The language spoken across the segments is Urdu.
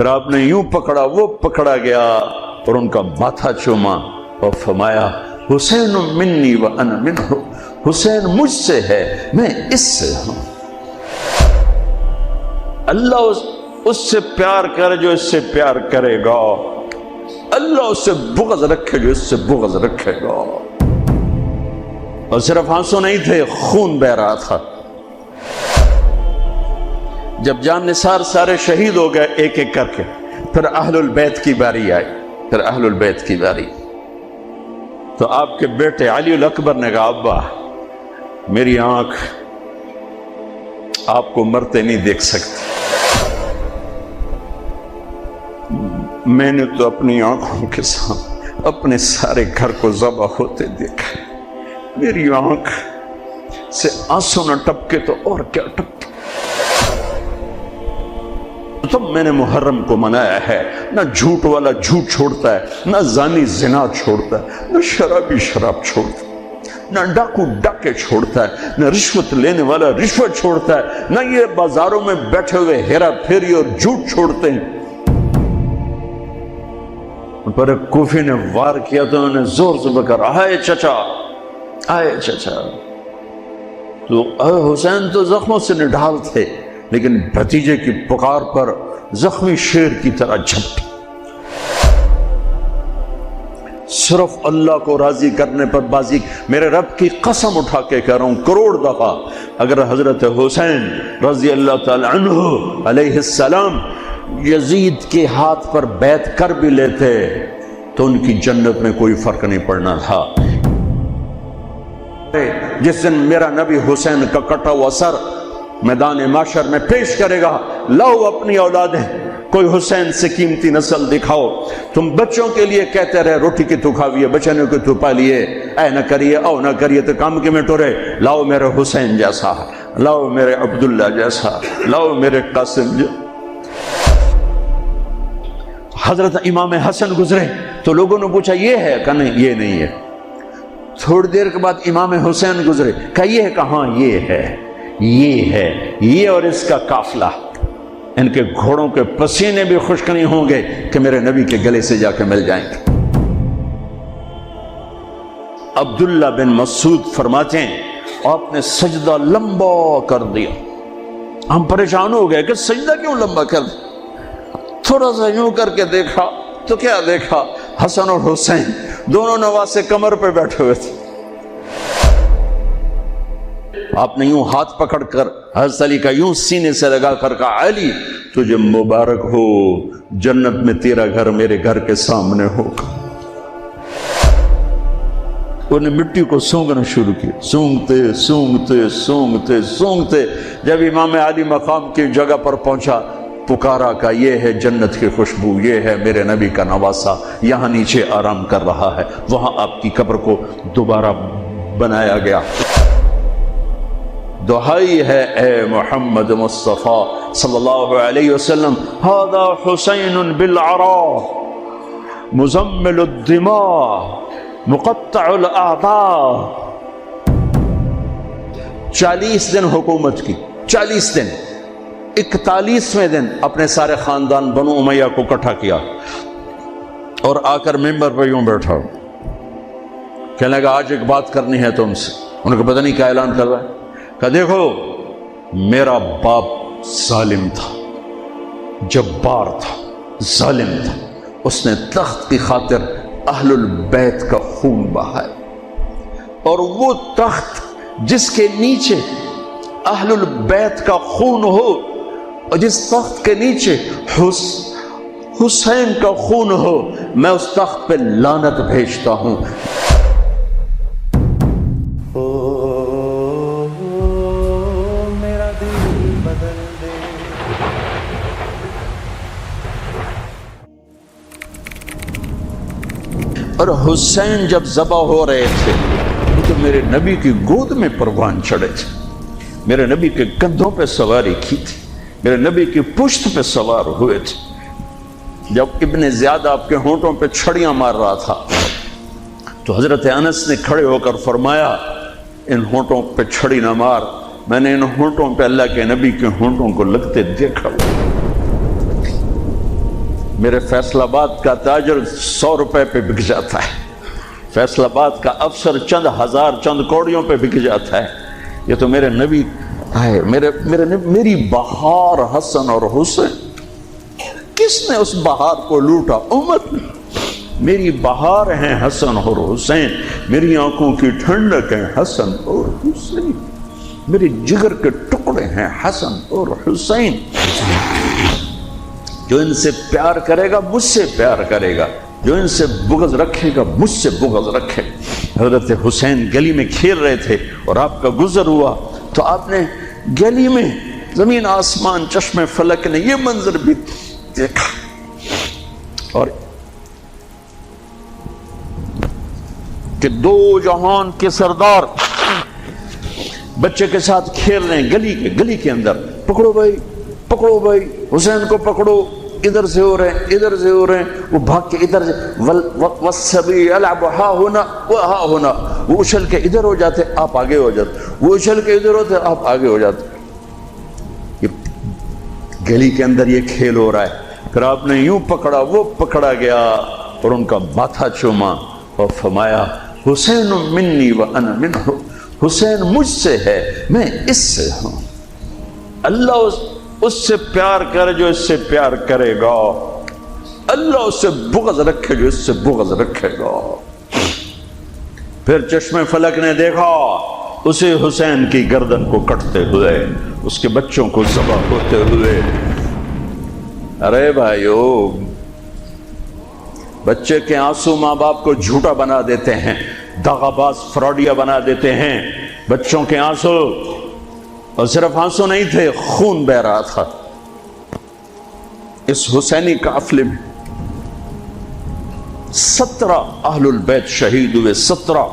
پھر آپ نے یوں پکڑا، وہ پکڑا گیا اور ان کا ماتھا چوما اور فرمایا حسین منی و انا منہ، حسین مجھ سے ہے، میں اس سے ہوں۔ اللہ اس سے پیار کرے جو اس سے پیار کرے گا، اللہ اس سے بغض رکھے جو اس سے بغض رکھے گا۔ اور صرف آنسو نہیں تھے، خون بہ رہا تھا۔ جب جان نثار سارے شہید ہو گئے ایک ایک کر کے، پھر اہل البیت کی باری آئی، پھر اہل البیت کی باری، تو آپ کے بیٹے علی الاکبر نے کہا ابا میری آنکھ آپ کو مرتے نہیں دیکھ سکتی، میں نے تو اپنی آنکھوں کے سامنے اپنے سارے گھر کو ذبح ہوتے دیکھا، میری آنکھ سے آنسو نہ ٹپکے تو اور کیا ٹپکے۔ تب میں نے محرم کو منایا ہے، نہ جھوٹ والا جھوٹ چھوڑتا ہے، نہ زانی زنا چھوڑتا ہے، نہ شرابی شراب چھوڑتا ہے، نہ ڈاکو ڈاکے چھوڑتا ہے، نہ رشوت لینے والا رشوت چھوڑتا ہے، نہ یہ بازاروں میں بیٹھے ہوئے ہیرا پھیری اور جھوٹ چھوڑتے ہیں۔ پر ایک کوفی نے وار کیا تو انہوں نے زور سے بکر آئے چچا، آئے چچا۔ تو حسین تو زخموں سے نڈھال تھے، لیکن بھتیجے کی پکار پر زخمی شیر کی طرح جھپٹے۔ صرف اللہ کو راضی کرنے پر بازی، میرے رب کی قسم اٹھا کے کہہ رہا ہوں کروڑ دفعہ اگر حضرت حسین رضی اللہ تعالی عنہ علیہ السلام یزید کے ہاتھ پر بیعت کر بھی لیتے تو ان کی جنت میں کوئی فرق نہیں پڑنا تھا۔ جس دن میرا نبی حسین کا کٹا ہوا سر میدان معاشر میں پیش کرے گا، لاؤ اپنی اولادیں، کوئی حسین سے قیمتی نسل دکھاؤ۔ تم بچوں کے لیے کہتے رہے روٹی کی تو کھاویے، بچنوں کی تو پالیے، اے نہ کریے او نہ کریے تو کام کے میں ٹورے، لاؤ میرے حسین جیسا، لاؤ میرے عبداللہ جیسا، لاؤ میرے قاسم جیسا۔ حضرت امام حسن گزرے تو لوگوں نے پوچھا یہ ہے؟ کہا نہیں یہ نہیں ہے۔ تھوڑی دیر کے بعد امام حسین گزرے، کہا یہ ہے؟ کہاں یہ ہے، یہ ہے، یہ اور اس کا قافلہ، ان کے گھوڑوں کے پسینے بھی خشک نہیں ہوں گے کہ میرے نبی کے گلے سے جا کے مل جائیں گے۔ عبداللہ بن مسعود فرماتے ہیں آپ نے سجدہ لمبا کر دیا، ہم پریشان ہو گئے کہ سجدہ کیوں لمبا کر دیا؟ تھوڑا سا یوں کر کے دیکھا تو کیا دیکھا؟ حسن اور حسین دونوں نواسے کمر پہ بیٹھے ہوئے تھے۔ آپ نے یوں ہاتھ پکڑ کر حضرت علی کا یوں سینے سے لگا کر کہا علی تجھے مبارک ہو، جنت میں تیرا گھر میرے گھر کے سامنے ہوگا۔ انہوں نے مٹی کو سونگنا شروع کیا، سونگتے سونگتے سونگتے سونگتے جب امام علی مقام کی جگہ پر پہنچا پکارا کہ یہ ہے جنت کی خوشبو، یہ ہے میرے نبی کا نواسا، یہاں نیچے آرام کر رہا ہے۔ وہاں آپ کی قبر کو دوبارہ بنایا گیا۔ دعائی ہے اے محمد مصطفیٰ صلی اللہ علیہ وسلم، ھذا حسین بالعراء مزمل الدماء مقطع الاعضاء۔ 40 دن حکومت کی، 40 دن، 41ویں دن اپنے سارے خاندان بنو امیہ کو اکٹھا کیا اور آ کر ممبر پہ یوں بیٹھا، کہنے لگا آج ایک بات کرنی ہے تم سے۔ انہوں نے کہا پتہ نہیں کیا اعلان کر رہا ہے؟ کہا دیکھو میرا باپ ظالم تھا، جبار تھا، ظالم تھا، اس نے تخت کی خاطر اہل البیت کا خون بہایا، اور وہ تخت جس کے نیچے اہل البیت کا خون ہو اور جس تخت کے نیچے حسین کا خون ہو، میں اس تخت پہ لعنت بھیجتا ہوں۔ میرا دل بدل دے۔ اور حسین جب ذبح ہو رہے تھے وہ تو میرے نبی کی گود میں پروان چڑھے تھے، میرے نبی کے کندھوں پہ سواری کی تھی، میرے نبی کی پشت پہ سوار ہوئے تھے۔ جب ابن زیاد آپ کے ہونٹوں پہ چھڑیاں مار رہا تھا تو حضرت انس نے کھڑے ہو کر فرمایا ان ہونٹوں پہ چھڑی نہ مار، میں نے ان ہونٹوں پہ اللہ کے نبی کے ہونٹوں کو لگتے دیکھا۔ میرے فیصل آباد کا تاجر 100 روپے پہ بک جاتا ہے، فیصل آباد کا افسر چند ہزار چند کوڑیوں پہ بک جاتا ہے، یہ تو میرے نبی ہے، میری بہار حسن اور حسین، کس نے اس بہار کو لوٹا؟ امت نے۔ میری بہار ہیں حسن اور حسین، میری آنکھوں کی ٹھنڈک ہیں حسن اور حسین، میرے جگر کے ٹکڑے ہیں حسن اور حسین۔ جو ان سے پیار کرے گا مجھ سے پیار کرے گا، جو ان سے بغض رکھے گا مجھ سے بغض رکھے۔ حضرت حسین گلی میں کھیل رہے تھے اور آپ کا گزر ہوا تو آپ نے گلی میں زمین آسمان چشم فلک نے یہ منظر بھی دیکھا، اور کہ دو جہان کے سردار بچے کے ساتھ کھیل رہے ہیں گلی کے اندر، پکڑو بھائی حسین کو پکڑو، ادھر سے ہو رہے ہیں، وہ بھاگ کے ادھر سے والسبی یلعب ہا ہونا وہا ہونا، وہ اچھل کے ادھر ہو جاتے آپ آگے ہو جاتے، وہ اچھل کے ادھر ہوتے آپ آگے ہو جاتے۔ یہ گلی کے اندر یہ کھیل ہو رہا ہے، پھر آپ نے یوں پکڑا، وہ پکڑا گیا اور ان کا ماتھا چوما اور فرمایا حسین منی وانا منہ، حسین مجھ سے ہے میں اس سے ہوں۔ اللہ اس سے پیار کرے جو اس سے پیار کرے گا، اللہ اس سے بغض رکھے جو اس سے بغض رکھے گا۔ پھر چشم فلک نے دیکھا اسے حسین کی گردن کو کٹتے ہوئے، اس کے بچوں کو ذبح ہوتے ہوئے۔ ارے بھائیو، بچے کے آنسو ماں باپ کو جھوٹا بنا دیتے ہیں، دغا باز فراڈیا بنا دیتے ہیں۔ بچوں کے آنسو، اور صرف آنسو نہیں تھے، خون بہ رہا تھا۔ اس حسینی قافلے میں 17 اہل البیت شہید ہوئے، 17،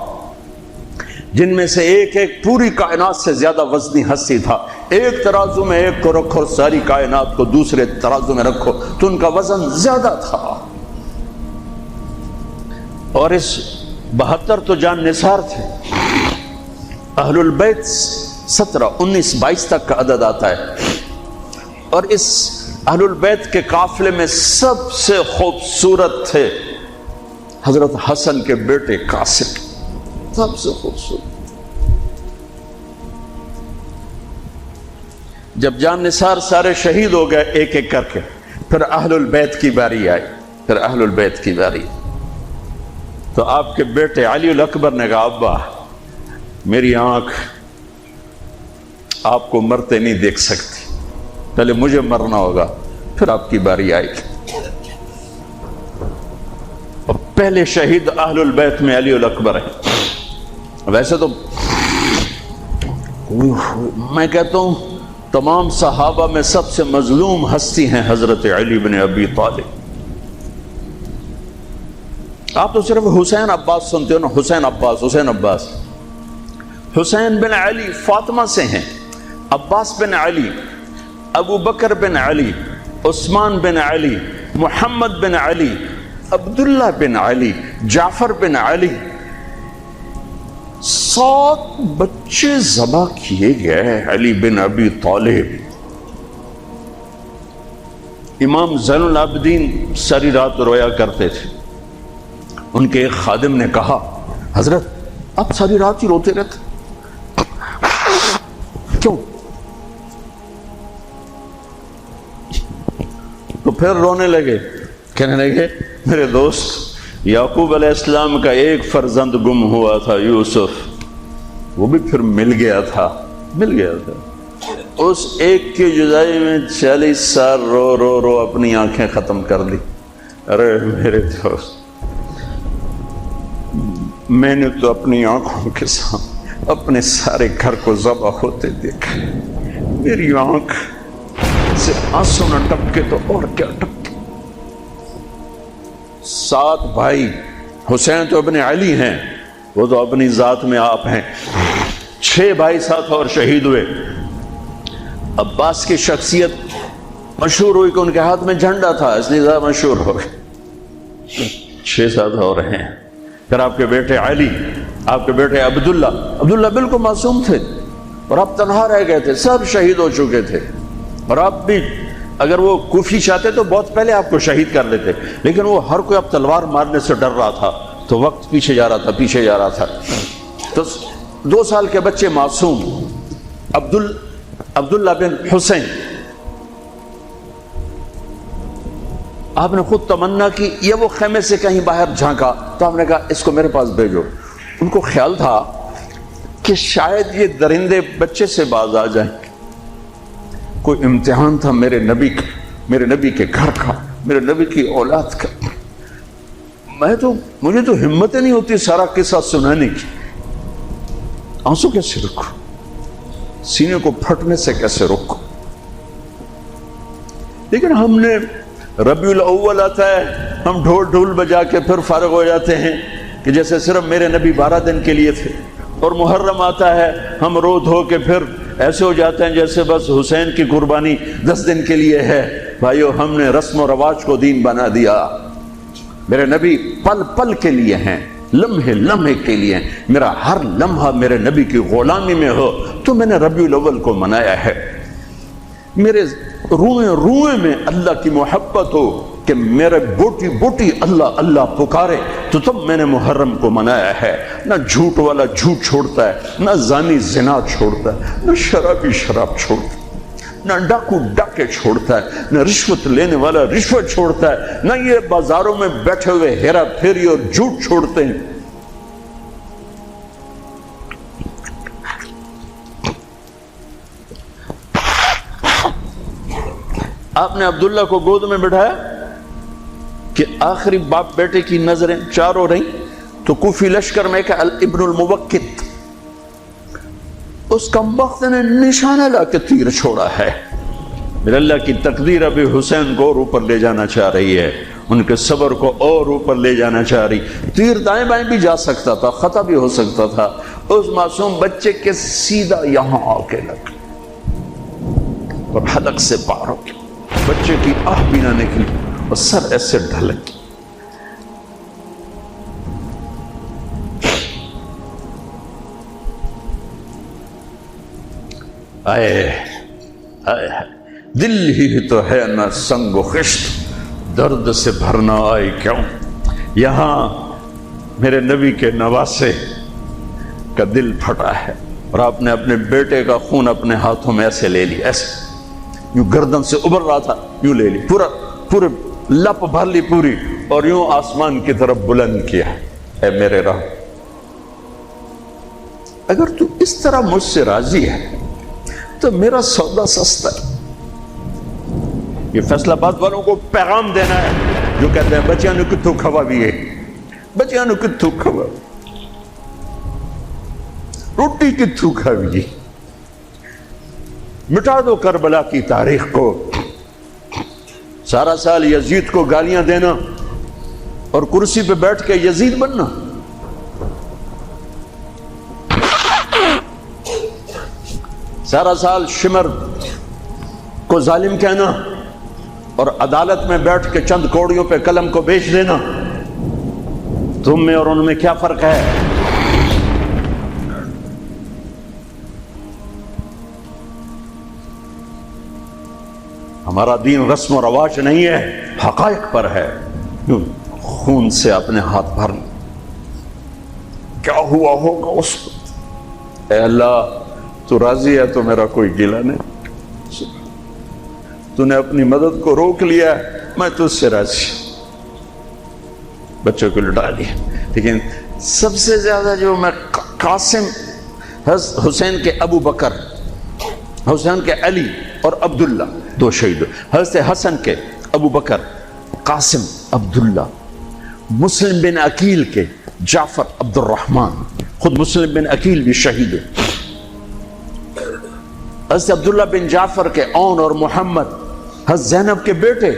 جن میں سے ایک پوری کائنات سے زیادہ وزنی ہستی تھا۔ ایک ترازو میں ایک کو رکھو، ساری کائنات کو دوسرے ترازو میں رکھو تو ان کا وزن زیادہ تھا۔ اور اس 72 تو جان نثار تھے۔ اہل البیت 17، 19، 22 تک کا عدد آتا ہے۔ اور اس اہل البیت کے قافلے میں سب سے خوبصورت تھے حضرت حسن کے بیٹے قاسم، سب سے خوبصورت۔ جب جان نثار سارے شہید ہو گئے ایک ایک کر کے، پھر اہل البیت کی باری آئی، تو آپ کے بیٹے علی الاکبر نے کہا ابا میری آنکھ آپ کو مرتے نہیں دیکھ سکتی، پہلے مجھے مرنا ہوگا پھر آپ کی باری آئے گی۔ اور پہلے شہید اہل البیت میں علی الاکبر ہے۔ ویسے تو میں کہتا ہوں تمام صحابہ میں سب سے مظلوم ہستی ہیں حضرت علی بن ابی طالب۔ آپ تو صرف حسین عباس سنتے ہو نا، حسین عباس۔ حسین بن علی فاطمہ سے ہیں، عباس بن علی، ابو بکر بن علی، عثمان بن علی، محمد بن علی، عبداللہ بن علی، جعفر بن علی، 7 بچے ذبح کیے گئے علی بن ابی طالب۔ امام زین العابدین ساری رات رویا کرتے تھے۔ ان کے ایک خادم نے کہا حضرت آپ ساری رات ہی روتے رہتے، کیوں؟ تو پھر رونے لگے، کہنے لگے میرے دوست یعقوب علیہ السلام کا ایک فرزند گم ہوا تھا یوسف، وہ بھی پھر مل گیا تھا۔ اس ایک کی جدائی میں 40 سال رو اپنی آنکھیں ختم کر لی۔ ارے میرے دوست، میں نے تو اپنی آنکھوں کے سامنے اپنے سارے گھر کو ذبح ہوتے دیکھا، میری آنکھ سے آنسو نہ ٹپکے تو اور کیا ٹپکے۔ 7 بھائی، حسین تو ابن علی ہیں، وہ تو اپنی ذات میں آپ ہیں، 6 بھائی ساتھ اور شہید ہوئے۔ عباس کی شخصیت مشہور ہوئی کہ ان کے ہاتھ میں جھنڈا تھا، اس لیے زیادہ مشہور ہو گئے۔ 6 ساتھ اور ہیں۔ پھر آپ کے بیٹے علی، آپ کے بیٹے عبداللہ بالکل معصوم تھے اور آپ تنہا رہ گئے تھے، سب شہید ہو چکے تھے، اور آپ بھی اگر وہ کوفی چاہتے تو بہت پہلے آپ کو شہید کر لیتے، لیکن وہ ہر کوئی اب تلوار مارنے سے ڈر رہا تھا، تو وقت پیچھے جا رہا تھا. تو 2 سال کے بچے معصوم عبداللہ بن حسین، آپ نے خود تمنا کی، یہ وہ خیمے سے کہیں باہر جھانکا تو آپ نے کہا اس کو میرے پاس بھیجو. ان کو خیال تھا کہ شاید یہ درندے بچے سے باز آ جائیں. کوئی امتحان تھا میرے نبی کا، میرے نبی کے گھر کا، میرے نبی کی اولاد کا. مجھے تو ہمت نہیں ہوتی سارا قصہ سنانے کی. آنسو کیسے رکھو، سینے کو پھٹنے سے کیسے روکو. لیکن ہم نے ربیع الاول آتا ہے، ہم ڈھول بجا کے پھر فارغ ہو جاتے ہیں کہ جیسے صرف میرے نبی 12 دن کے لیے تھے. اور محرم آتا ہے، ہم رو دھو کے پھر ایسے ہو جاتے ہیں جیسے بس حسین کی قربانی 10 دن کے لیے ہے. بھائیو، ہم نے رسم و رواج کو دین بنا دیا. میرے نبی پل پل کے لیے ہیں، لمحے لمحے کے لیے ہیں. میرا ہر لمحہ میرے نبی کی غلامی میں ہو تو میں نے ربیع الاول کو منایا ہے. میرے روئے میں اللہ کی محبت ہو کہ میرے بوٹی بوٹی اللہ اللہ پکارے تو تب میں نے محرم کو منایا ہے. نہ جھوٹ والا جھوٹ چھوڑتا ہے، نہ زانی زنا چھوڑتا ہے، نہ شرابی شراب چھوڑتا ہے، نہ ڈاکو ڈاکے چھوڑتا ہے، نہ رشوت لینے والا رشوت چھوڑتا ہے، نہ یہ بازاروں میں بیٹھے ہوئے ہیرا پھیری اور جھوٹ چھوڑتے ہیں. آپ نے عبداللہ کو گود میں بٹھایا کہ آخری باپ بیٹے کی نظریں چاروں رہیں تو کوفی لشکر میں کہ ابن الموقت، اس کم بخت نے نشانہ لا کے تیر چھوڑا ہے. میرے اللہ کی تقدیر ابھی حسین کو اور اوپر لے جانا چاہ رہی ہے، ان کے صبر کو اور اوپر لے جانا چاہ رہی. تیر دائیں بائیں بھی جا سکتا تھا، خطا بھی ہو سکتا تھا. اس معصوم بچے کے سیدھا یہاں آ کے لگ اور حلق سے پار ہو گیا. بچے کی آہ بھی نہ نکلی اور سر ایسے ڈھلک. آئے دل ہی تو ہے نہ سنگ و خشت، درد سے بھرنا آئے کیوں. یہاں میرے نبی کے نواسے کا دل پھٹا ہے اور آپ نے اپنے بیٹے کا خون اپنے ہاتھوں میں ایسے لے لی، ایسے یوں گردن سے ابھر رہا تھا، یوں لے لی، پورے لپ بھر لی پوری، اور یوں آسمان کی طرف بلند کیا. اے میرے رب، اگر تو اس طرح مجھ سے راضی ہے تو میرا سودا سستا ہے. یہ فیصلہ آباد والوں کو پیغام دینا ہے جو کہتے ہیں بچیاں نے کتوں کھوا بھی ہے، بچیاں نے کتوں کھوا، روٹی کتوں کھا بھی. مٹا دو کربلا کی تاریخ کو. سارا سال یزید کو گالیاں دینا اور کرسی پہ بیٹھ کے یزید بننا. سارا سال شمر کو ظالم کہنا اور عدالت میں بیٹھ کے چند کوڑیوں پہ قلم کو بیچ دینا. تم میں اور ان میں کیا فرق ہے؟ ہمارا دین رسم و رواج نہیں ہے، حقائق پر ہے. خون سے اپنے ہاتھ بھرنا. کیا ہوا ہوگا اس وقت؟ اے اللہ، تو راضی ہے تو میرا کوئی گلہ نہیں. تو نے اپنی مدد کو روک لیا، میں تجھ سے راضی. بچوں کو لٹا لیا. لیکن سب سے زیادہ جو میں قاسم، حسین کے ابو بکر، حسین کے علی اور عبداللہ، 2 شہید. حضرت حسن کے ابو بکر، قاسم، عبداللہ. مسلم بن عقیل کے جعفر، عبد الرحمن. خود مسلم بن عقیل بھی شہید ہے. حضرت عبداللہ بن جعفر کے اون اور محمد، حضرت زینب کے بیٹے.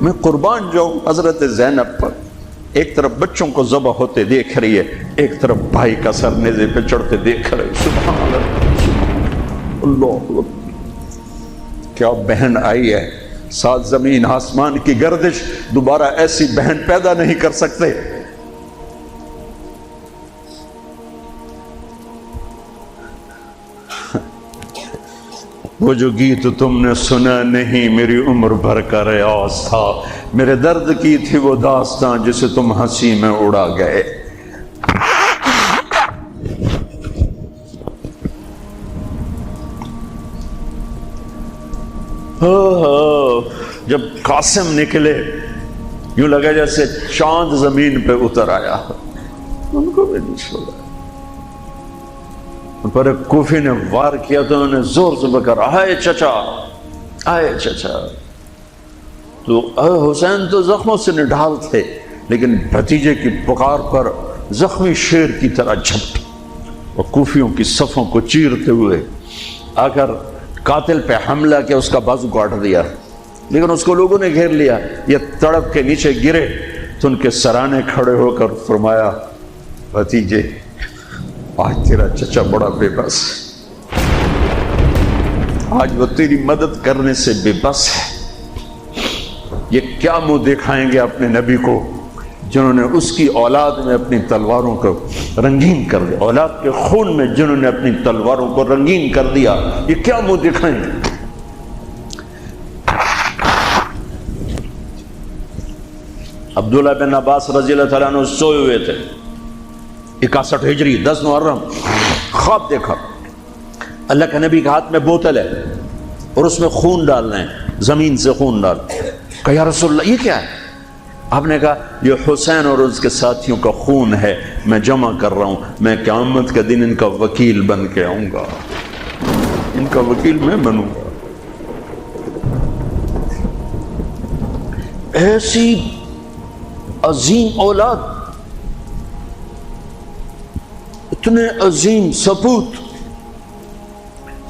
میں قربان جاؤں حضرت زینب پر. ایک طرف بچوں کو ذبح ہوتے دیکھ رہی ہے، ایک طرف بھائی کا سر نیزے پہ چڑھتے دیکھ رہے. سبحان اللہ، اللہ، کیا بہن آئی ہے. 7 زمین آسمان کی گردش دوبارہ ایسی بہن پیدا نہیں کر سکتے. وہ جو گیت تم نے سنا نہیں میری عمر بھر کا ریاض تھا، میرے درد کی تھی وہ داستان جسے تم ہنسی میں اڑا گئے۔ جب قاسم نکلے یوں لگا جیسے چاند زمین پہ اتر آیا، ان کو بھی نہیں چھوڑا۔ پر ایک کوفی نے وار کیا تو انہوں نے زور سے بکر آئے چچا، آئے چچا۔ تو حسین تو زخموں سے نڈھال تھے، لیکن بھتیجے کی پکار پر زخمی شیر کی طرح جھپٹ اور کوفیوں کی صفوں کو چیرتے ہوئے آ کر قاتل پہ حملہ کیا، اس کا بازو کاٹ دیا، لیکن اس کو لوگوں نے گھیر لیا۔ یہ تڑپ کے نیچے گرے تو ان کے سرانے کھڑے ہو کر فرمایا، بھتیجے آج تیرا چچا بڑا بے بس ہے، آج وہ تیری مدد کرنے سے بے بس ہے۔ یہ کیا منہ دکھائیں گے اپنے نبی کو جنہوں نے اس کی اولاد میں اپنی تلواروں کو رنگین کر دیا، اولاد کے خون میں جنہوں نے اپنی تلواروں کو رنگین کر دیا، یہ کیا منہ دکھائیں گے؟ عبداللہ بن عباس رضی اللہ تعالیٰ عنہ سوئے ہوئے تھے، 61 ہجری 10 محرم، خواب دیکھا اللہ کے نبی کے ہاتھ میں بوتل ہے اور اس میں خون ڈالنا ہے، زمین سے خون ڈال۔ کہا یا رسول اللہ یہ کیا ہے؟ آپ نے کہا یہ حسین اور اس کے ساتھیوں کا خون ہے، میں جمع کر رہا ہوں، میں قیامت کے دن ان کا وکیل بن کے آؤں گا، ان کا وکیل میں بنوں گا۔ ایسی عظیم اولاد، اتنے عظیم سپوت،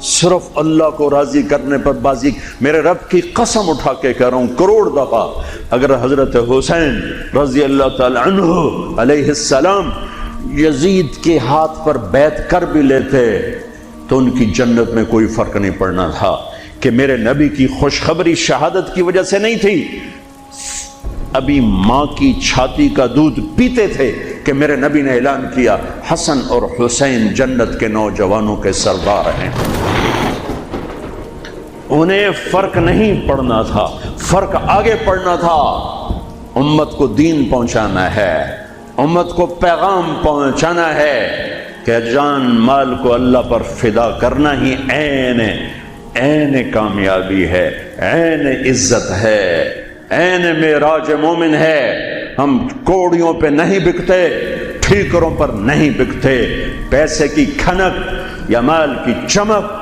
صرف اللہ کو راضی کرنے پر بازی۔ میرے رب کی قسم اٹھا کے کہہ رہا ہوں، کروڑ دفعہ اگر حضرت حسین رضی اللہ تعالی عنہ علیہ السلام یزید کے ہاتھ پر بیعت کر بھی لیتے تو ان کی جنت میں کوئی فرق نہیں پڑنا تھا، کہ میرے نبی کی خوشخبری شہادت کی وجہ سے نہیں تھی، ابھی ماں کی چھاتی کا دودھ پیتے تھے کہ میرے نبی نے اعلان کیا حسن اور حسین جنت کے نوجوانوں کے سردار ہیں۔ انہیں فرق نہیں پڑنا تھا، فرق آگے پڑنا تھا۔ امت کو دین پہنچانا ہے، امت کو پیغام پہنچانا ہے کہ جان مال کو اللہ پر فدا کرنا ہی عین کامیابی ہے، عین عزت ہے، عین معراج مومن ہے۔ ہم کوڑیوں پہ نہیں بکتے، ٹھیکروں پر نہیں بکتے، پیسے کی کھنک یا مال کی چمک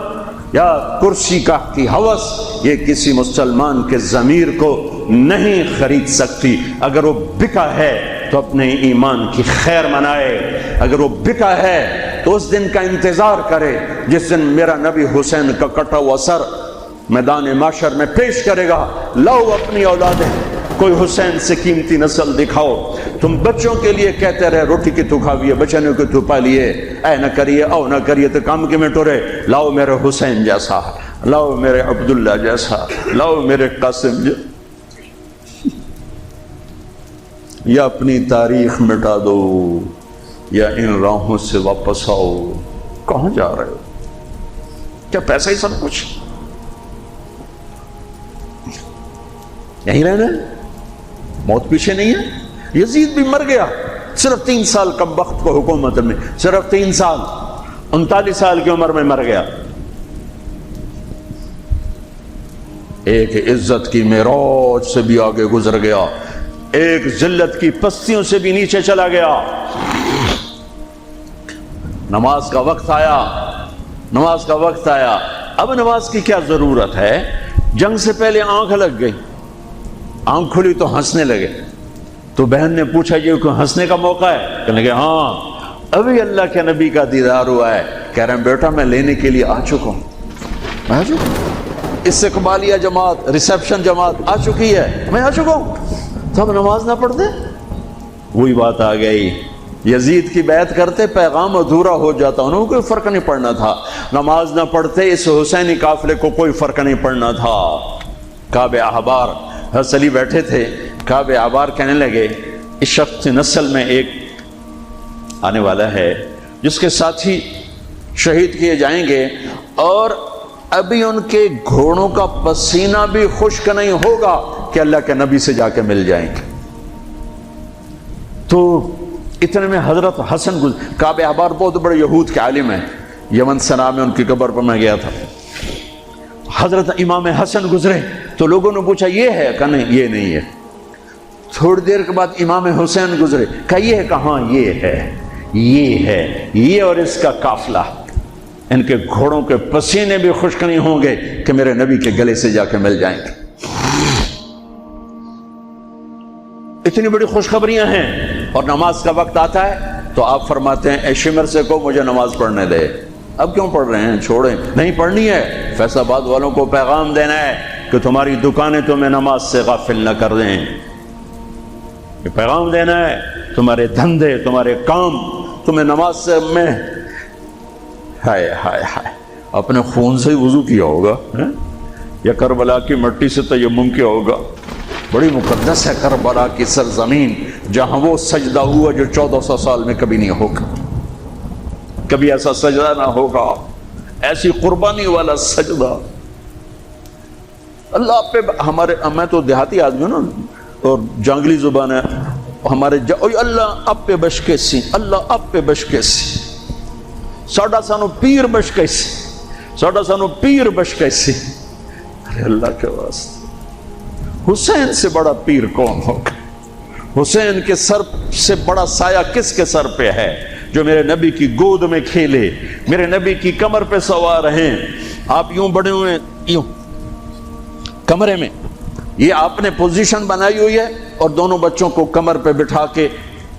یا کرسی کی ہوس یہ کسی مسلمان کے ضمیر کو نہیں خرید سکتی۔ اگر وہ بکا ہے تو اپنے ایمان کی خیر منائے، اگر وہ بکا ہے تو اس دن کا انتظار کرے جس دن میرا نبی حسین کا کٹا ہوا سر میدان معاشر میں پیش کرے گا۔ لاؤ اپنی اولادیں، کوئی حسین سے قیمتی نسل دکھاؤ۔ تم بچوں کے لیے کہتے رہے روٹی کی تو کھاویے، بچنوں کی تو پالیے، اے نہ کریے او نہ کریے تو کام کے میں ٹورے۔ لاؤ میرے حسین جیسا، لاؤ میرے عبداللہ جیسا، لاؤ میرے قاسم جیسا۔ یا اپنی تاریخ مٹا دو یا ان راہوں سے واپس آؤ۔ کہاں جا رہے ہو؟ کیا پیسہ ہی سب کچھ؟ یہیں رہنا ہے؟ موت پیچھے نہیں ہے؟ یزید بھی مر گیا، صرف 3 سال کم وقت کو حکومت میں، صرف 3 سال، 39 سال کی عمر میں مر گیا۔ ایک عزت کی معراج سے بھی آگے گزر گیا، ایک ذلت کی پستیوں سے بھی نیچے چلا گیا۔ نماز کا وقت آیا، نماز کا وقت آیا۔ اب نماز کی کیا ضرورت ہے؟ جنگ سے پہلے آنکھ لگ گئی، آنکھ کھلی تو ہنسنے لگے۔ تو بہن نے پوچھا یہ کوئی ہنسنے کا موقع ہے؟ کہنے لگے ہاں ابھی اللہ کے نبی کا دیدار ہوا ہے۔ کہہ رہے ہیں بیٹا میں لینے کے لیے آ چکا ہوں، میں آ چکا ہوں، استقبالیہ جماعت، ریسیپشن جماعت آ چکی ہے، میں آ چکا ہوں۔ تو ہم نماز نہ پڑھتے؟ وہی بات آ گئی، یزید کی بیعت کرتے پیغام ادھورا ہو جاتا، انہوں کو کوئی فرق نہیں پڑنا تھا۔ نماز نہ پڑھتے اس حسینی قافلے کو کوئی فرق نہیں پڑنا تھا۔ کعب احبار حضرت علی بیٹھے تھے، کعب احبار کہنے لگے اس شخص نسل میں ایک آنے والا ہے جس کے ساتھی شہید کیے جائیں گے اور ابھی ان کے گھوڑوں کا پسینہ بھی خشک نہیں ہوگا کہ اللہ کے نبی سے جا کے مل جائیں گے۔ تو اتنے میں حضرت حسن کعب احبار بہت بڑے یہود کے عالم ہیں، یمن سنا میں ان کی قبر پر میں گیا تھا۔ حضرت امام حسن گزرے تو لوگوں نے پوچھا یہ ہے؟ کہا نہیں یہ نہیں ہے۔ تھوڑی دیر کے بعد امام حسین گزرے، کہا یہ ہے؟ کہاں یہ ہے، یہ ہے، یہ اور اس کا قافلہ، ان کے گھوڑوں کے پسینے بھی خشک نہیں ہوں گے کہ میرے نبی کے گلے سے جا کے مل جائیں گے۔ اتنی بڑی خوشخبریاں ہیں، اور نماز کا وقت آتا ہے تو آپ فرماتے ہیں اے شمر سے کو مجھے نماز پڑھنے دے۔ اب کیوں پڑھ رہے ہیں؟ چھوڑیں، نہیں پڑھنی ہے۔ فیصل آباد والوں کو پیغام دینا ہے کہ تمہاری دکانیں تمہیں نماز سے غافل نہ کر دیں، یہ پیغام دینا ہے، تمہارے دھندے، تمہارے کام تمہیں نماز سے میں ہائے ہائے ہائے اپنے خون سے ہی وضو کیا ہوگا یا کربلا کی مٹی سے تیمم کیا ہوگا۔ بڑی مقدس ہے کربلا کی سرزمین، جہاں وہ سجدہ ہوا جو 1400 سال میں کبھی نہیں ہوگا، کبھی ایسا سجدہ نہ ہوگا، ایسی قربانی والا سجدہ۔ اللہ پہ ہمارے، میں تو دیہاتی آدمی ہوں نا اور جانگلی زبان ہے ہمارے، اللہ آپ پہ بشکے سی، اللہ آپ پہ بشکے سی، ساڈا سانو پیر بشکے سی، ساڈا سانو پیر بشکے سی۔ ارے اللہ کے واسطے، حسین سے بڑا پیر کون ہوگا؟ حسین کے سر سے بڑا سایہ کس کے سر پہ ہے جو میرے نبی کی گود میں کھیلے، میرے نبی کی کمر پہ سوار ہیں۔ آپ یوں بڑے ہوئے یوں کمرے میں، یہ آپ نے پوزیشن بنائی ہوئی ہے، اور دونوں بچوں کو کمر پہ بٹھا کے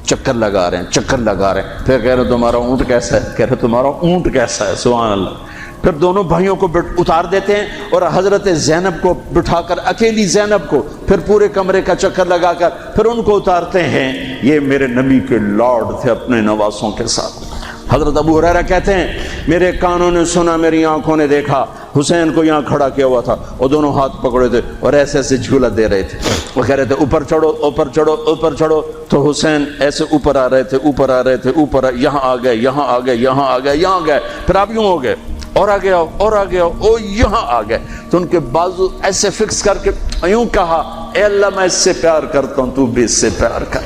چکر لگا رہے ہیں، چکر لگا رہے ہیں۔ پھر کہہ رہے تمہارا اونٹ کیسا ہے؟ کہہ رہے تمہارا اونٹ کیسا ہے؟ سبحان اللہ۔ پھر دونوں بھائیوں کو اتار دیتے ہیں اور حضرت زینب کو بٹھا کر، اکیلی زینب کو، پھر پورے کمرے کا چکر لگا کر پھر ان کو اتارتے ہیں۔ یہ میرے نبی کے لارڈ تھے اپنے نواسوں کے ساتھ۔ حضرت ابو ہریرہ کہتے ہیں میرے کانوں نے سنا، میری آنکھوں نے دیکھا، حسین کو یہاں کھڑا کیا ہوا تھا اور دونوں ہاتھ پکڑے تھے اور ایسے ایسے جھولا دے رہے تھے، وہ کہہ رہے تھے اوپر چڑھو اوپر چڑھو اوپر چڑھو، تو حسین ایسے اوپر آ رہے تھے، اوپر آ رہے تھے، اوپر یہاں آ گئے، یہاں آ گئے، یہاں آ گئے، یہاں گئے، پھر آپ یوں ہو گئے اور آگے آؤ اور آگے آؤ، او یہاں آ گئے۔ تو ان کے بازو ایسے فکس کر کے یوں کہا اے اللہ میں اس سے پیار کرتا ہوں، تو بھی اس سے پیار کر،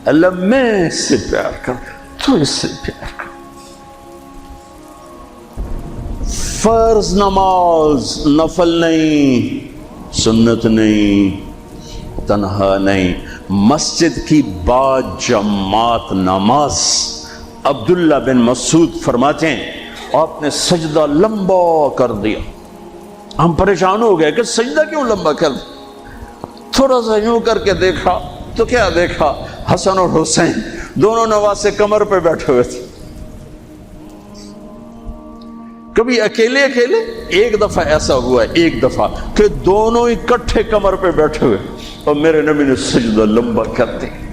اللہ میں اس سے پیار کرتا ہوں، تو اس سے پیار کر۔ فرض نماز نفل نہیں، سنت نہیں، تنہا نہیں، مسجد کی با جماعت نماز۔ عبداللہ بن مسعود فرماتے ہیں آپ نے سجدہ لمبا کر دیا، ہم پریشان ہو گئے کہ سجدہ کیوں لمبا کر دیا؟ تھوڑا سا یوں کر کے دیکھا تو کیا دیکھا؟ حسن اور حسین دونوں نواسے کمر پہ بیٹھے ہوئے تھے۔ کبھی اکیلے اکیلے، ایک دفعہ ایسا ہوا ہے، ایک دفعہ کہ دونوں اکٹھے کمر پہ بیٹھے ہوئے اور میرے نبی نے سجدہ لمبا کر دیا۔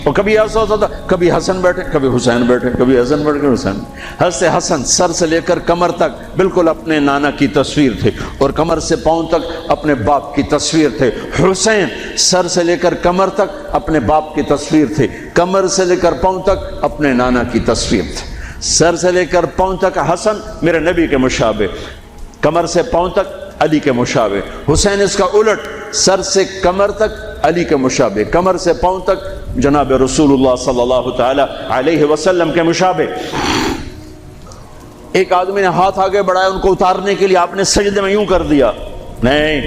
اور کبھی ایسا ہوتا تھا، کبھی حسن بیٹھے کبھی حسین بیٹھے، کبھی حسن بیٹھے کبھی حسین۔ حضرت حسن سر سے لے کر کمر تک بالکل اپنے نانا کی تصویر تھے، اور کمر سے پاؤں تک اپنے باپ کی تصویر تھے۔ حسین سر سے لے کر کمر تک اپنے باپ کی تصویر تھے، کمر سے لے کر پاؤں تک اپنے نانا کی تصویر تھے۔ سر سے لے کر پاؤں تک حسن میرے نبی کے مشابہ، کمر سے پاؤں تک علی کے مشابہ۔ حسین اس کا الٹ، سر سے کمر تک علی کے مشابہ، کمر سے پاؤں تک جناب رسول اللہ صلی اللہ تعالی علیہ وسلم کے مشابہ۔ ایک آدمی نے ہاتھ آگے بڑھایا ان کو اتارنے کے لیے، آپ نے سجدے میں یوں کر دیا۔ نہیں،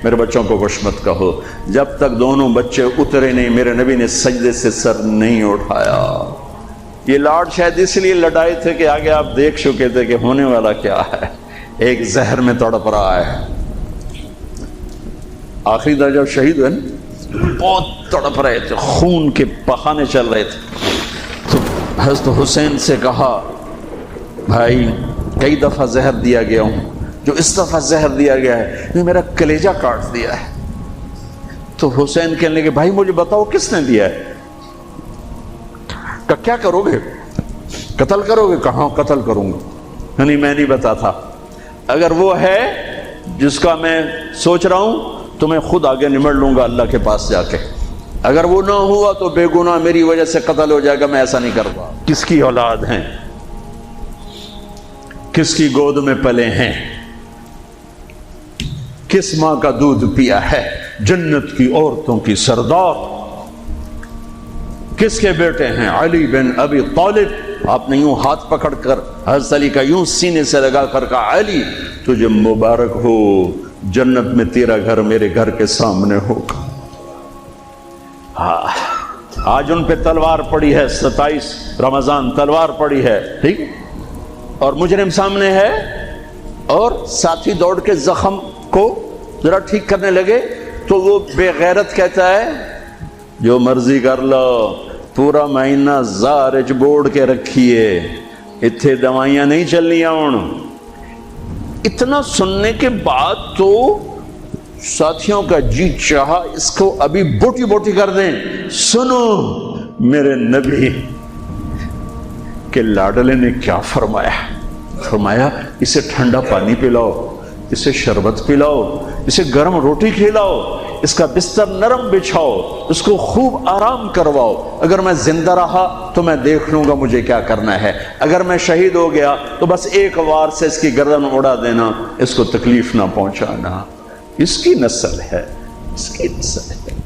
میرے بچوں کو خوش مت کہو، جب تک دونوں بچے اترے نہیں میرے نبی نے سجدے سے سر نہیں اٹھایا۔ یہ لاڈ شاید اس لیے لڑائے تھے کہ آگے آپ دیکھ چکے تھے کہ ہونے والا کیا ہے، ایک زہر میں تڑپ رہا ہے۔ آخری درجہ شہید ہوئے نا، بہت تڑپ رہے تھے، خون کے بہانے چل رہے تھے۔ تو حضرت حسین سے کہا بھائی کئی دفعہ زہر دیا گیا ہوں، جو اس دفعہ زہر دیا گیا ہے یہ میرا کلیجہ کاٹ دیا ہے۔ تو حسین کہنے لگے بھائی مجھے بتاؤ کس نے دیا ہے؟ کہ کیا کرو گے؟ قتل کرو گے؟ کہاں قتل کروں گا، نہیں میں نہیں بتاتا، اگر وہ ہے جس کا میں سوچ رہا ہوں تو میں خود آگے نمٹ لوں گا اللہ کے پاس جا کے، اگر وہ نہ ہوا تو بے گناہ میری وجہ سے قتل ہو جائے گا، میں ایسا نہیں کروں گا۔ کس کی اولاد ہیں؟ کس کی گود میں پلے ہیں، کس ماں کا دودھ پیا ہے، جنت کی عورتوں کی سردار، کس کے بیٹے ہیں، علی بن ابی طالب۔ آپ نے یوں ہاتھ پکڑ کر حضرت علی کا یوں سینے سے لگا کر کہا، علی تجھے مبارک ہو، جنت میں تیرا گھر میرے گھر کے سامنے ہوگا۔ آج ان پہ تلوار پڑی ہے، 27 رمضان تلوار پڑی ہے، ٹھیک، اور مجرم سامنے ہے، اور ساتھی دوڑ کے زخم کو ذرا ٹھیک کرنے لگے تو وہ بے غیرت کہتا ہے جو مرضی کر لو، پورا مہینہ زارج بورڈ کے رکھیے، اتھے دوائیاں نہیں چلنیاں ہوں۔ اتنا سننے کے بعد تو ساتھیوں کا جی چاہا اس کو ابھی بوٹی بوٹی کر دیں۔ سنو میرے نبی کے لاڈلے نے کیا فرمایا، فرمایا اسے ٹھنڈا پانی پلاؤ، اسے شربت پلاؤ، اسے گرم روٹی کھلاؤ، اس کا بستر نرم بچھاؤ، اس کو خوب آرام کرواؤ۔ اگر میں زندہ رہا تو میں دیکھ لوں گا مجھے کیا کرنا ہے، اگر میں شہید ہو گیا تو بس ایک وار سے اس کی گردن اڑا دینا، اس کو تکلیف نہ پہنچانا۔ اس کی نسل ہے، اس کی نسل ہے۔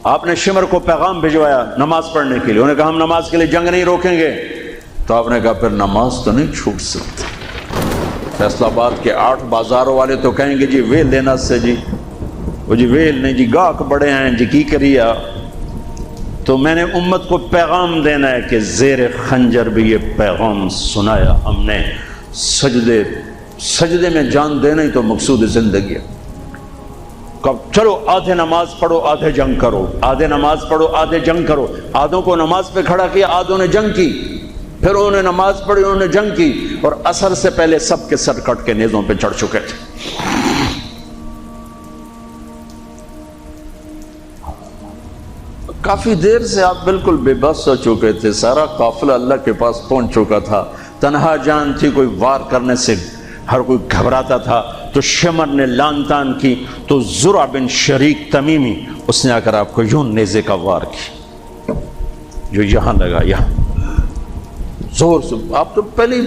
آپ نے شمر کو پیغام بھجوایا نماز پڑھنے کے لیے، انہوں نے کہا ہم نماز کے لیے جنگ نہیں روکیں گے، تو آپ نے کہا پھر نماز تو نہیں چھوٹ سکتی۔ فیصل آباد کے 8 بازاروں والے تو کہیں گے جی ویل لینا سے جی، وہ جی ویل نہیں جی، گاہک بڑے ہیں جی کی کریے۔ تو میں نے امت کو پیغام دینا ہے کہ زیر خنجر بھی یہ پیغام سنایا ہم نے، سجدے میں جان دینا ہی تو مقصود زندگی ہے۔ کب چلو آدھے نماز پڑھو آدھے جنگ کرو، آدھے نماز پڑھو آدھے جنگ کرو۔ آدھوں کو نماز پہ کھڑا کیا، آدھوں نے جنگ کی، پھر انہوں نے نماز پڑھی انہوں نے جنگ کی، اور عصر سے پہلے سب کے سر کٹ کے نیزوں پہ چڑھ چکے تھے۔ کافی دیر سے آپ بالکل بے بس ہو چکے تھے، سارا قافلہ اللہ کے پاس پہنچ چکا تھا، تنہا جان تھی، کوئی وار کرنے سے ہر کوئی گھبراتا تھا۔ تو شمر نے لان تان کی تو زرع بن شریک تمیمی اس نے آ کر آپ کو یوں نیزے کا وار کی، جو یہاں لگا، یہاں زور سے۔ آپ تو پہلے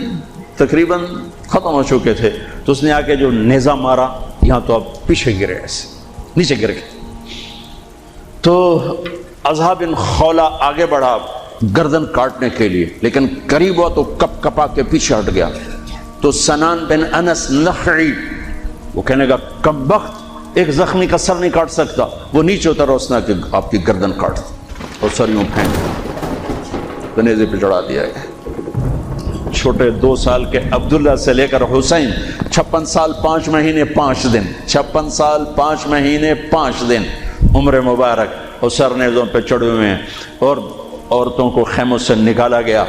تقریباً ختم ہو چکے تھے، تو اس نے آ کے جو نیزہ مارا یہاں، تو آپ پیچھے گرے، ایسے نیچے گر گئے۔ تو اضحیٰ بن خولہ آگے بڑھا گردن کاٹنے کے لیے، لیکن قریب ہوا تو کپ کپا کے پیچھے ہٹ گیا۔ تو سنان بن انس نخعی وہ کہنے کا کم بخت، ایک زخمی کا سر نہیں کاٹ سکتا، وہ نیچے اترا، اس نے کہ آپ کی گردن کاٹ، اور سر یوں پھینک تو نیزے پہ چڑھا دیا گیا۔ چھوٹے 2 سال کے عبداللہ سے لے کر حسین 56 سال 5 مہینے 5 دن، 56 سال 5 مہینے 5 دن عمر مبارک، اور سر نیزوں پہ چڑھے ہوئے ہیں، اور عورتوں کو خیموں سے نکالا گیا،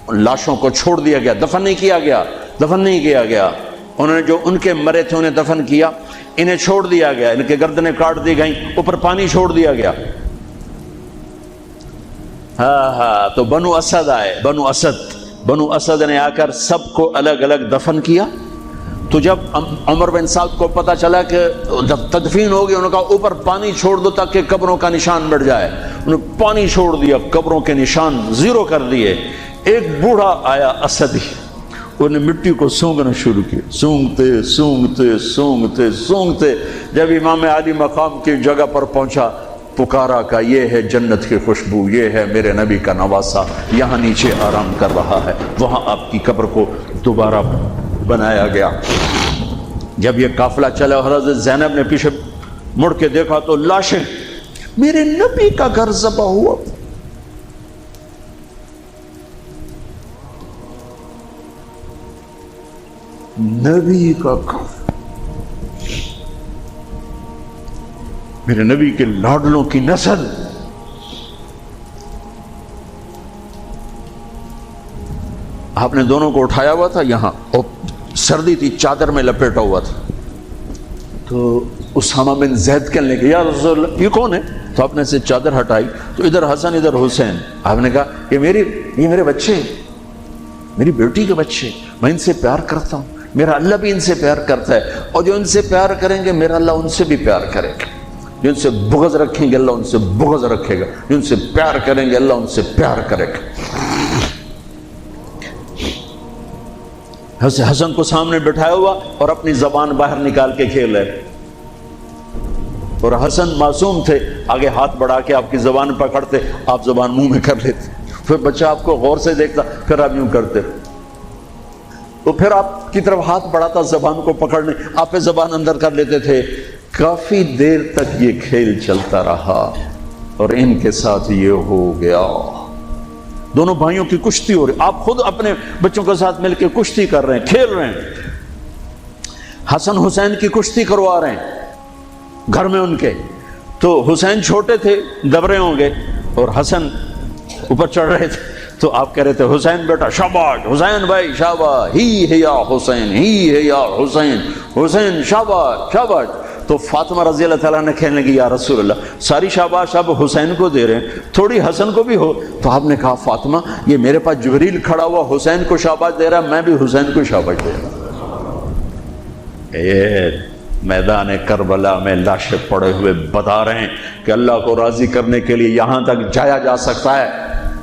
لاشوں کو چھوڑ دیا گیا، دفن نہیں کیا گیا، دفن نہیں کیا گیا۔ انہوں نے جو ان کے مرے تھے انہیں دفن کیا، انہیں چھوڑ دیا گیا، ان کے گردنیں کاٹ دی گئیں، اوپر پانی چھوڑ دیا گیا۔ ہاں تو بنو اسد آئے، بنو اسد نے آ کر سب کو الگ الگ دفن کیا۔ تو جب عمر بن سعد کو پتا چلا کہ جب تدفین ہوگی، انہوں نے کہا اوپر پانی چھوڑ دو تاکہ قبروں کا نشان بڑھ جائے۔ انہوں نے پانی چھوڑ دیا، قبروں کے نشان زیرو کر دیے۔ ایک بوڑھا آیا اسدی، انہوں نے مٹی کو سونگنا شروع کیا، سونگتے سونگتے سونگتے سونگتے جب امام علی مقام کی جگہ پر پہنچا، پکارا کہ یہ ہے جنت کی خوشبو، یہ ہے میرے نبی کا نواسہ، یہاں نیچے آرام کر رہا ہے۔ وہاں آپ کی قبر کو دوبارہ بنایا گیا۔ جب یہ قافلہ چلا، حضرت زینب نے پیچھے مڑ کے دیکھا تو لاشیں، میرے نبی کا گھر ذبح ہوا۔ نبی کا گھر، میرے نبی کے لاڈلوں کی نسل۔ آپ نے دونوں کو اٹھایا ہوا تھا یہاں، اور سردی تھی، چادر میں لپیٹا ہوا تھا۔ تو اسامہ بن زید کہنے لگے یا رسول اللہ یہ کون ہے؟ تو آپ نے سے چادر ہٹائی تو ادھر حسن ادھر حسین۔ آپ نے کہا یہ میرے بچے، میری بیٹی کے بچے، میں ان سے پیار کرتا ہوں، میرا اللہ بھی ان سے پیار کرتا ہے، اور جو ان سے پیار کریں گے میرا اللہ ان سے بھی پیار کرے گا۔ جن سے بغض رکھیں گے اللہ ان سے بغض رکھے گا، جن سے پیار کریں گے اللہ ان سے پیار کرے گا۔ حسن کو سامنے بٹھایا ہوا اور اپنی زبان باہر نکال کے کھیل رہے، اور حسن معصوم تھے، آگے ہاتھ بڑھا کے آپ کی زبان پکڑتے، آپ زبان منہ میں کر لیتے، پھر بچہ آپ کو غور سے دیکھتا، پھر آپ یوں کرتے، تو پھر آپ کی طرف ہاتھ بڑھاتا زبان کو پکڑنے، آپ پہ زبان اندر کر لیتے تھے۔ کافی دیر تک یہ کھیل چلتا رہا اور ان کے ساتھ یہ ہو گیا۔ دونوں بھائیوں کی کشتی ہو رہی، آپ خود اپنے بچوں کے ساتھ مل کے کشتی کر رہے ہیں، کھیل رہے ہیں، حسن حسین کی کشتی کروا رہے ہیں گھر میں ان کے۔ تو حسین چھوٹے تھے، دب رہے ہوں گے، اور حسن اوپر چڑھ رہے تھے، تو آپ کہہ رہے تھے حسین بیٹا شاباش، حسین بھائی شاباش، ہی ہے یا حسین، ہی ہے یا حسین، حسین شاباش شاباش۔ تو فاطمہ رضی اللہ تعالیٰ نے کہنے لگی یا رسول اللہ ساری شاباش آپ حسین کو دے رہے ہیں، تھوڑی حسن کو بھی ہو۔ تو آپ نے کہا فاطمہ یہ میرے پاس جبریل کھڑا ہوا حسین کو شاباش دے رہا ہے، میں بھی حسین کو شاباش دے رہا ہوں۔ میدان کربلا میں لاشیں پڑے ہوئے بتا رہے ہیں کہ اللہ کو راضی کرنے کے لیے یہاں تک جایا جا سکتا ہے۔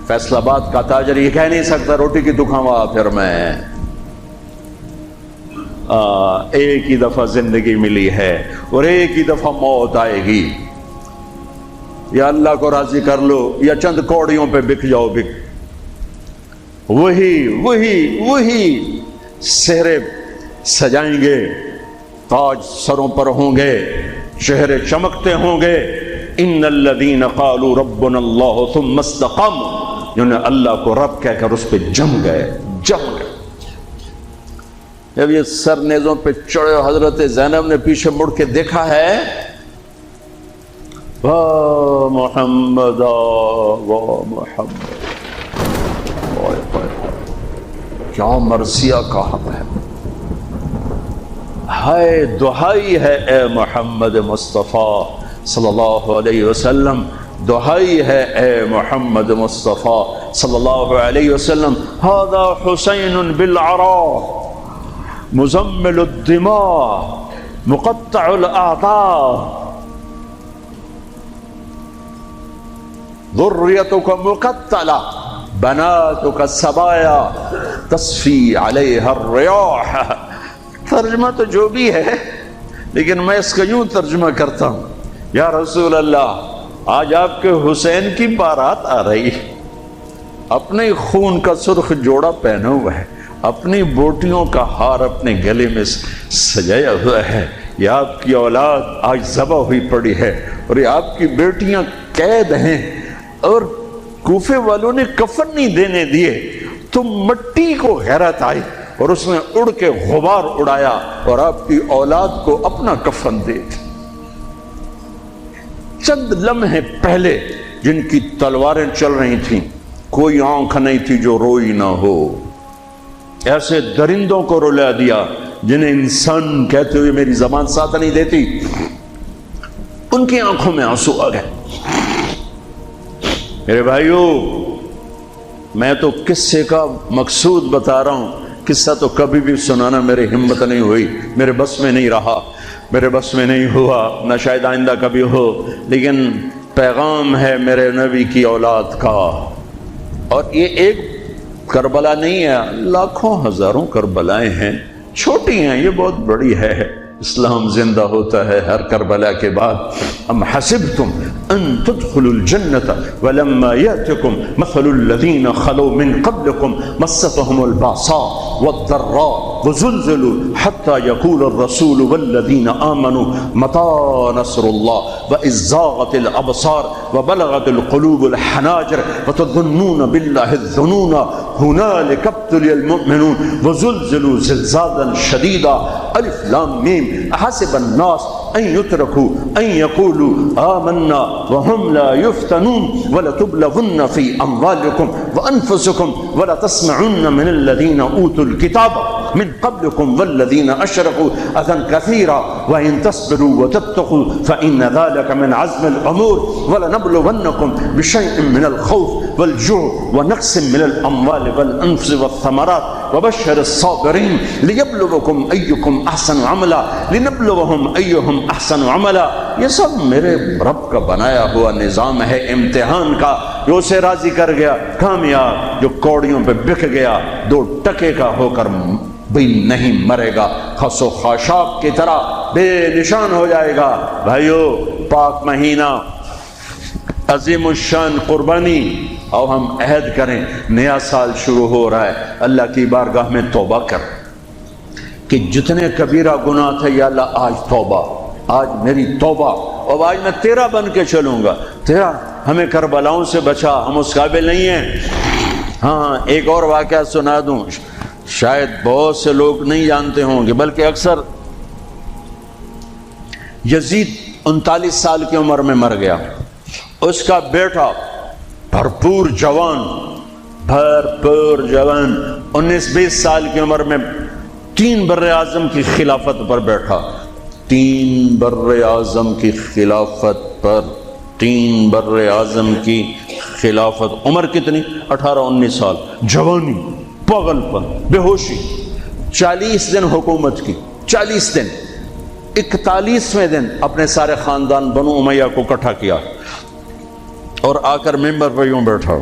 فیصل آباد کا تاجر یہ کہہ نہیں سکتا روٹی کی تو کھاؤں پھر میں، ایک ہی دفعہ زندگی ملی ہے اور ایک ہی دفعہ موت آئے گی، یا اللہ کو راضی کر لو یا چند کوڑیوں پہ بک جاؤ بک۔ وہی سہرے سجائیں گے، تاج سروں پر ہوں گے، چہرے چمکتے ہوں گے۔ ان الذین قالوا ربنا اللہ ثم استقاموا، جنہوں نے اللہ کو رب کہہ کر اس پہ جم گئے۔ جب یہ سر نیزوں پہ چڑھے حضرت زینب نے پیچھے مڑ کے دیکھا ہے، واہ محمد واہ محمد، کیا مرثیہ کہا ہے، ہائے دہائی ہے اے محمد مصطفیٰ صلی اللہ علیہ وسلم، دہائی ہے اے محمد مصطفیٰ صلی اللہ علیہ وسلم۔ ھذا حسین بالعراء مزمل الدماء مقطع الاعضاء ذریتک مقتلہ بناتک السبایا تصفی علیہا الریاح۔ ترجمہ تو جو بھی ہے لیکن میں اس کا یوں ترجمہ کرتا ہوں، یا رسول اللہ آج آپ کے حسین کی بارات آ رہی، اپنے خون کا سرخ جوڑا پہنا ہوا ہے، اپنی بوٹیوں کا ہار اپنے گلے میں سجایا ہوا ہے، یہ آپ کی اولاد آج ذبح ہوئی پڑی ہے اور یہ آپ کی بیٹیاں قید ہیں، اور کوفے والوں نے کفن نہیں دینے دیے، تو مٹی کو غیرت آئی اور اس نے اڑ کے غبار اڑایا اور آپ کی اولاد کو اپنا کفن دے دی۔ چند لمحے پہلے جن کی تلواریں چل رہی تھیں، کوئی آنکھ نہیں تھی جو روئی نہ ہو، ایسے درندوں کو رلا دیا جنہیں انسان کہتے ہوئے میری زبان ساتھ نہیں دیتی، ان کی آنکھوں میں آنسو آ گئے۔ میرے بھائیو میں تو قصے کا مقصود بتا رہا ہوں، قصہ تو کبھی بھی سنانا میری ہمت نہیں ہوئی، میرے بس میں نہیں رہا، میرے بس میں نہیں ہوا، نہ شاید آئندہ کبھی ہو، لیکن پیغام ہے میرے نبی کی اولاد کا۔ اور یہ ایک کربلا نہیں ہے، لاکھوں ہزاروں کربلائیں ہیں، چھوٹی ہیں، یہ بہت بڑی ہے۔ اسلام زندہ ہوتا ہے ہر کربلا کے بعد۔ ام حسبتم ان تدخلوا الجنة ولما يأتكم مثل الذين خلوا من قبلكم مستهم البأساء والضراء وزلزلوا حتى يقول الرسول والذين آمنوا متى نصر الله وإذ زاغت الأبصار وبلغت القلوب الحناجر وتظنون بالله الظنون هنالك ابتلي المؤمنون وزلزلوا زلزالا شديدا۔ الف لام میم۔ احسب الناس ان يتركوا ان يقولوا آمنا وهم لا يفتنون ولتبلغن في اموالكم وانفسكم ولتسمعن من الذين اوتوا الكتاب من قبلكم والذين اشركوا اذى كثيرا وان تصبروا وتتقوا فان ذلك من عزم الامور ولنبلونكم بشيء من الخوف والجوع ونقص من الاموال والانفس والثمرات وبشر الصابرين ليبلوكم ايكم احسن عملا لنبلوهم ايهم احسن عملا. یہ سب میرے رب کا بنایا ہوا نظام ہے امتحان کا. جو اسے راضی کر گیا کامیاب، جو کوڑیوں پہ بک گیا 2 ٹکے کا ہو کر بھی نہیں مرے گا، خس و خاشاک کی طرح بے نشان ہو جائے گا. بھائیو، پاک مہینہ، عظیم الشان قربانی، اور ہم عہد کریں، نیا سال شروع ہو رہا ہے، اللہ کی بارگاہ میں توبہ کر کہ جتنے کبیرہ گناہ تھے یا اللہ آج توبہ، آج میری توبہ، اور آج میں تیرا بن کے چلوں گا. تیرا ہمیں کربلاؤں سے بچا، ہم اس قابل نہیں ہیں. ہاں، ایک اور واقعہ سنا دوں، شاید بہت سے لوگ نہیں جانتے ہوں گے، بلکہ اکثر. یزید 39 سال کی عمر میں مر گیا. اس کا بیٹا بھرپور جوان 19-20 سال کی عمر میں 3 بر اعظم کی خلافت پر بیٹھا. 3 بر اعظم کی خلافت پر، 3 بر اعظم کی خلافت. عمر کتنی؟ 18-19 سال. جوانی، پاگل پن، بے ہوشی. 40 دن حکومت کی، 40 دن. 41ویں دن اپنے سارے خاندان بنو امیہ کو اکٹھا کیا اور آ کر ممبر پہ یوں بیٹھا.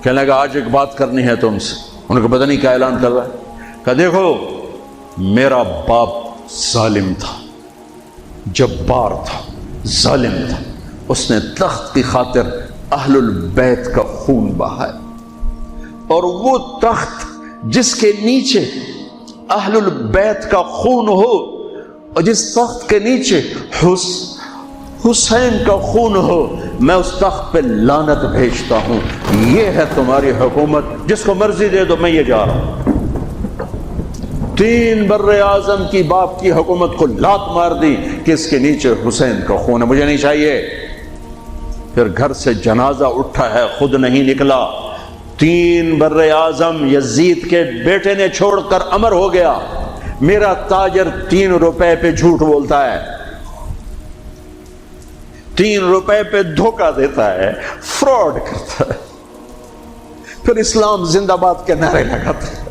کہنے لگا آج ایک بات کرنی ہے تم سے. انہوں نے پتہ نہیں کیا اعلان کر رہا ہے. کہا دیکھو، میرا باپ ظالم تھا، جبار تھا، ظالم تھا. اس نے تخت کی خاطر اہل البیت کا خون بہایا، اور وہ تخت جس کے نیچے اہل البیت کا خون ہو، اور جس تخت کے نیچے حسین کا خون ہو، میں اس تخت پہ لعنت بھیجتا ہوں. یہ ہے تمہاری حکومت، جس کو مرضی دے دو، میں یہ جا رہا ہوں. 3 بر اعظم کی باپ کی حکومت کو لات مار دی کہ اس کے نیچے حسین کا خون ہے، مجھے نہیں چاہیے. پھر گھر سے جنازہ اٹھا ہے، خود نہیں نکلا. 3 بر اعظم یزید کے بیٹے نے چھوڑ کر امر ہو گیا. میرا تاجر 3 روپے پہ جھوٹ بولتا ہے، 3 روپے پہ دھوکہ دیتا ہے، فراڈ کرتا ہے، پھر اسلام زندہ باد کے نعرے لگاتا ہے،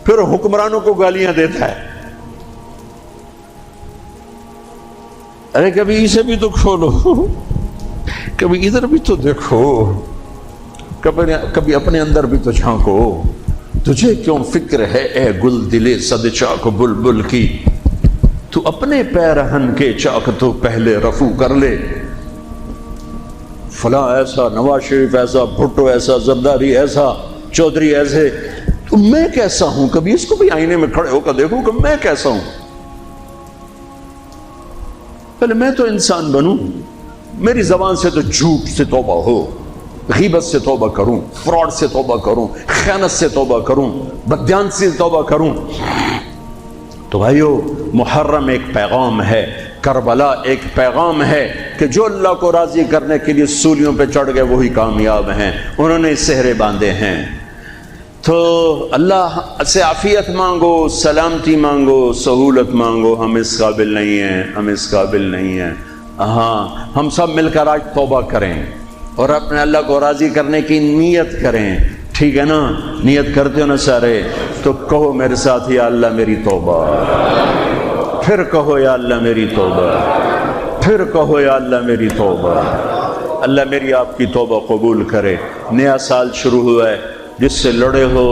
پھر حکمرانوں کو گالیاں دیتا ہے. ارے کبھی اسے بھی تو کھولو، کبھی ادھر بھی تو دیکھو، کبھی اپنے اندر بھی تو جھانکو. تجھے کیوں فکر ہے اے گل دلے صد چاک بلبل کی، تو اپنے پیرہن کے چاک تو پہلے رفو کر لے. فلاں ایسا، نواز شریف ایسا، بھٹو ایسا، زرداری ایسا، چودھری ایسے، تو میں کیسا ہوں؟ کبھی اس کو بھی آئینے میں کھڑے ہو کر دیکھوں کہ میں کیسا ہوں. پہلے میں تو انسان بنوں. میری زبان سے تو جھوٹ سے توبہ ہو، غیبت سے توبہ کروں، فراڈ سے توبہ کروں، خیانت سے توبہ کروں، بددیانتی سے توبہ کروں. تو بھائیو، محرم ایک پیغام ہے، کربلا ایک پیغام ہے کہ جو اللہ کو راضی کرنے کے لیے سولیوں پہ چڑھ گئے وہی کامیاب ہیں. انہوں نے سہرے باندھے ہیں. تو اللہ سے عافیت مانگو، سلامتی مانگو، سہولت مانگو. ہم اس قابل نہیں ہیں، ہم اس قابل نہیں ہیں. ہاں، ہم سب مل کر آج توبہ کریں اور اپنے اللہ کو راضی کرنے کی نیت کریں. ٹھیک ہے نا؟ نیت کرتے ہو نا سارے؟ تو کہو میرے ساتھ، یا اللہ میری توبہ. پھر کہو یا اللہ میری توبہ. پھر کہو یا اللہ میری توبہ. اللہ میری آپ کی توبہ قبول کرے. نیا سال شروع ہوا ہے، جس سے لڑے ہو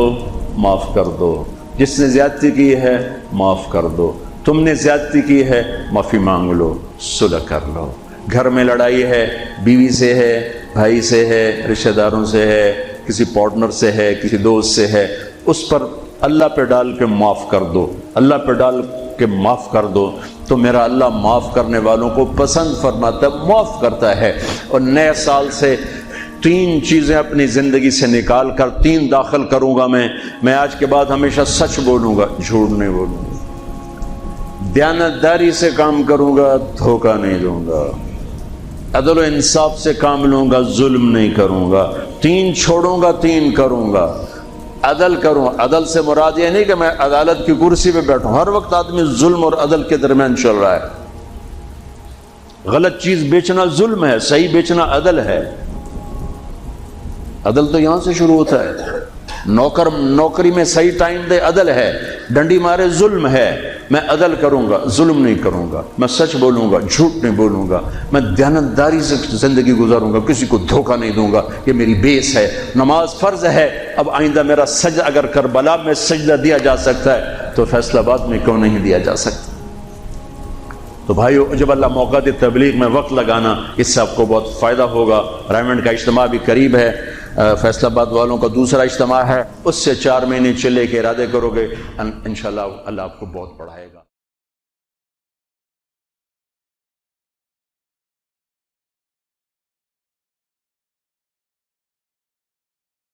معاف کر دو، جس نے زیادتی کی ہے معاف کر دو. تم نے زیادتی کی ہے، معافی مانگ لو، صلح کر لو. گھر میں لڑائی ہے، بیوی سے ہے، بھائی سے ہے، رشتہ داروں سے ہے، کسی پارٹنر سے ہے، کسی دوست سے ہے، اس پر اللہ پہ ڈال کے معاف کر دو. اللہ پہ ڈال کے معاف کر دو تو میرا اللہ معاف کرنے والوں کو پسند فرماتا ہے، معاف کرتا ہے. اور نئے سال سے 3 چیزیں اپنی زندگی سے نکال کر 3 داخل کروں گا. میں آج کے بعد ہمیشہ سچ بولوں گا، جھوٹ نہیں بولوں گا. دیانتداری سے کام کروں گا، دھوکہ نہیں دوں گا. عدل و انصاف سے کام لوں گا، ظلم نہیں کروں گا. 3 چھوڑوں گا، 3 کروں گا. عدل کروں. عدل سے مراد یہ نہیں کہ میں عدالت کی کرسی پہ بیٹھوں. ہر وقت آدمی ظلم اور عدل کے درمیان چل رہا ہے. غلط چیز بیچنا ظلم ہے، صحیح بیچنا عدل ہے. عدل تو یہاں سے شروع ہوتا ہے. نوکری میں صحیح ٹائم دے عدل ہے. ڈنڈی مارے ظلم ہے. میں عدل کروں گا, ظلم نہیں کروں گا. میں سچ بولوں گا, جھوٹ نہیں بولوں گا. میں دیانتداری سے زندگی گزاروں گا, کسی کو دھوکہ نہیں دوں گا. یہ میری بیس ہے. نماز فرض ہے. اب آئندہ میرا سجدہ اگر کربلا میں سجدہ دیا جا سکتا ہے تو فیصل آباد میں کیوں نہیں دیا جا سکتا؟ تو بھائیو, جب اللہ موقع دے تبلیغ میں وقت لگانا, اس سے آپ کو بہت فائدہ ہوگا. رائمنڈ کا اجتماع بھی قریب ہے. فیصل آباد والوں کا دوسرا اجتماع ہے, اس سے 4 مہینے چلے کے ارادے کرو گے, انشاءاللہ اللہ آپ کو بہت پڑھائے گا.